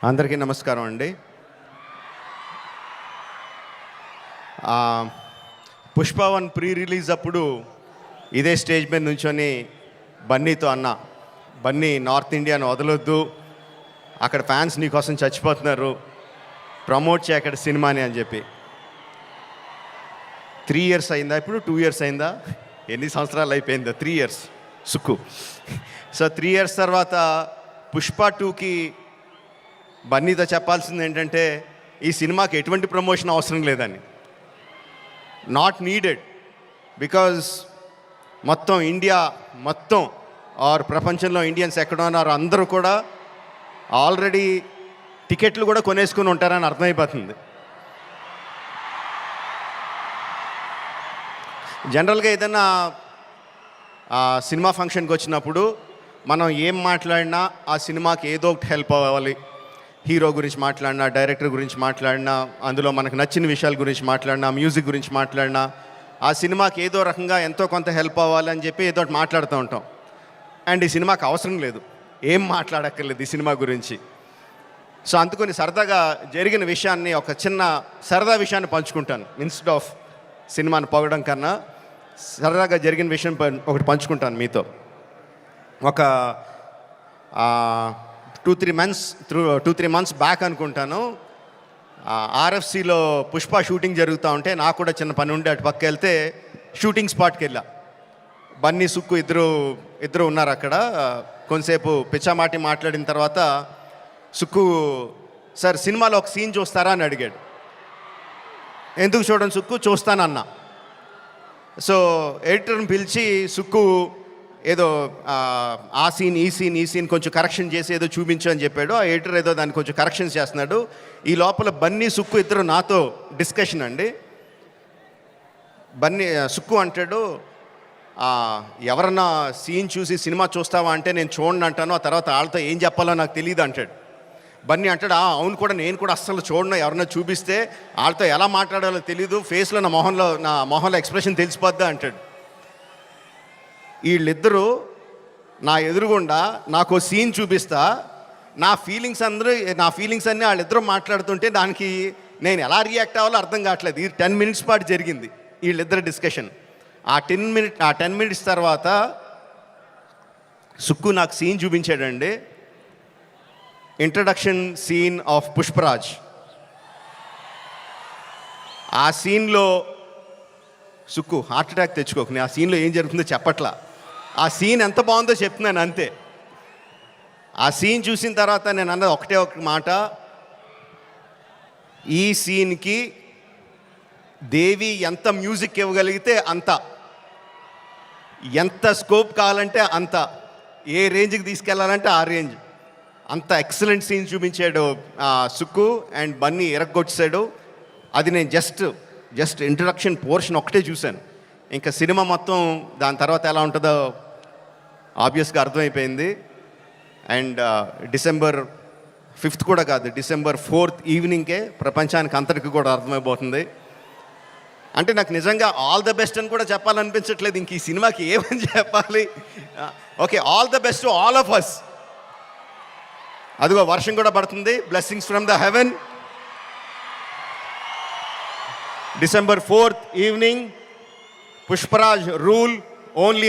అందరికీ నమస్కారం అండి. పుష్ప 1 ప్రీ రిలీజ్ అప్పుడు ఇదే స్టేజ్ మీద నుంచొని బన్నీతో అన్న, బన్నీ నార్త్ ఇండియాను వదలొద్దు, అక్కడ ఫ్యాన్స్ నీకోసం చచ్చిపోతున్నారు, ప్రమోట్ చేయ అక్కడ సినిమాని అని చెప్పి. 3 years అయిందా, ఇప్పుడు 2 years అయిందా, ఎన్ని సంవత్సరాలు అయిపోయిందో? 3 years సుక్కు. సో 3 years తర్వాత పుష్ప 2కి బన్నీతో చెప్పాల్సింది ఏంటంటే, ఈ సినిమాకి ఎటువంటి ప్రమోషన్ అవసరం లేదని. నాట్ నీడెడ్, బికాజ్ మొత్తం ఇండియా మొత్తం ఆర్ ప్రపంచంలో ఇండియన్స్ ఎక్కడ ఉన్నారో అందరూ కూడా ఆల్రెడీ టికెట్లు కూడా కొనేసుకుని ఉంటారని అర్థమైపోతుంది. జనరల్గా ఏదైనా సినిమా ఫంక్షన్కి వచ్చినప్పుడు మనం ఏం మాట్లాడినా ఆ సినిమాకి ఏదో ఒకటి హెల్ప్ అవ్వాలి. హీరో గురించి మాట్లాడినా, డైరెక్టర్ గురించి మాట్లాడినా, అందులో మనకు నచ్చిన విషయాల గురించి మాట్లాడినా, మ్యూజిక్ గురించి మాట్లాడినా, ఆ సినిమాకి ఏదో రకంగా ఎంతో కొంత హెల్ప్ అవ్వాలని చెప్పి ఏదో ఒకటి మాట్లాడుతూ ఉంటాం. అండ్ ఈ సినిమాకి అవసరం లేదు, ఏం మాట్లాడక్కర్లేదు ఈ సినిమా గురించి. సో అందుకని సరదాగా జరిగిన విషయాన్ని, ఒక చిన్న సరదా విషయాన్ని పంచుకుంటాను. ఇన్స్టెడ్ ఆఫ్ సినిమాని పొగడం కన్నా సరదాగా జరిగిన విషయం ఒకటి పంచుకుంటాను మీతో. ఒక 2-3 months బ్యాక్ అనుకుంటాను, ఆర్ఎఫ్సిలో పుష్ప షూటింగ్ జరుగుతూ ఉంటే నాకు కూడా చిన్న పని ఉండి అటు పక్క వెళ్తే షూటింగ్ స్పాట్కి వెళ్ళా. బన్నీ, సుక్కు ఇద్దరు ఉన్నారు అక్కడ. కొంతసేపు పిచ్చామాటి మాట్లాడిన తర్వాత సుక్కు, సార్ సినిమాలో ఒక సీన్ చూస్తారా అని అడిగాడు. ఎందుకు చూడండి సుక్కు, చూస్తానన్నా. సో ఎడిటర్ని పిలిచి సుక్కు ఏదో ఆ సీన్ ఈ సీన్ కొంచెం కరెక్షన్ చేసి ఏదో చూపించు అని చెప్పాడు. ఆ ఎడిటర్ ఏదో దాన్ని కొంచెం కరెక్షన్స్ చేస్తున్నాడు. ఈ లోపల బన్నీ, సుక్కు ఇద్దరు నాతో డిస్కషన్ అండి. బన్నీ, సుక్కు అంటాడు, ఎవరన్నా సీన్ చూసి సినిమా చూస్తావా అంటే నేను చూడండి అంటాను, ఆ తర్వాత వాళ్ళతో ఏం చెప్పాలో నాకు తెలియదు అంటాడు. బన్నీ అంటాడు, అవును కూడా, నేను కూడా అస్సలు చూడను, ఎవరన్నా చూపిస్తే వాళ్ళతో ఎలా మాట్లాడాలో తెలీదు, ఫేస్లో నా మొహంలో ఎక్స్ప్రెషన్ తెలిసిపోద్దా అంటాడు. వీళ్ళిద్దరూ నా ఎదురుగుండా నాకు సీన్ చూపిస్తా, నా ఫీలింగ్స్ అన్నీ వాళ్ళిద్దరూ మాట్లాడుతుంటే దానికి నేను ఎలా రియాక్ట్ అవ్వాలో అర్థం కావట్లేదు. ఈ 10 minutes పాటు జరిగింది వీళ్ళిద్దరు డిస్కషన్. ఆ 10 minutes తర్వాత సుక్కు నాకు సీన్ చూపించాడండి. Introduction scene of Pushparaj. ఆ సీన్లో సుక్కు హార్ట్ అటాక్ తెచ్చుకోకు, నేను ఆ సీన్లో ఏం జరుగుతుందో చెప్పట్లా, ఆ సీన్ ఎంత బాగుందో చెప్తున్నాను అంతే. ఆ సీన్ చూసిన తర్వాత నేను అన్నది ఒకటే ఒక మాట, ఈ సీన్కి దేవి ఎంత మ్యూజిక్ ఇవ్వగలిగితే అంత, ఎంత స్కోప్ కావాలంటే అంత, ఏ రేంజ్కి తీసుకెళ్ళాలంటే ఆ రేంజ్, అంత ఎక్సలెంట్ సీన్ చూపించాడు సుక్కు. అండ్ బన్నీ ఎరగొచ్చాడు. అది నేను జస్ట్ ఇంట్రడక్షన్ పోర్షన్ ఒకటే చూశాను. ఇంకా సినిమా మొత్తం దాని తర్వాత ఎలా ఉంటుందో ఆబ్వియస్గా అర్థమైపోయింది. అండ్ December 5th కూడా కాదు, December 4th ఈవినింగ్కే ప్రపంచానికి అంతటికి కూడా అర్థమైపోతుంది. అంటే నాకు నిజంగా ఆల్ ద బెస్ట్ అని కూడా చెప్పాలనిపించట్లేదు, ఇంక ఈ సినిమాకి ఏమని చెప్పాలి. Okay, all the best to all of us. అదిగో వర్షం కూడా పడుతుంది, blessings from the heaven. December 4th evening, Pushparaj rule only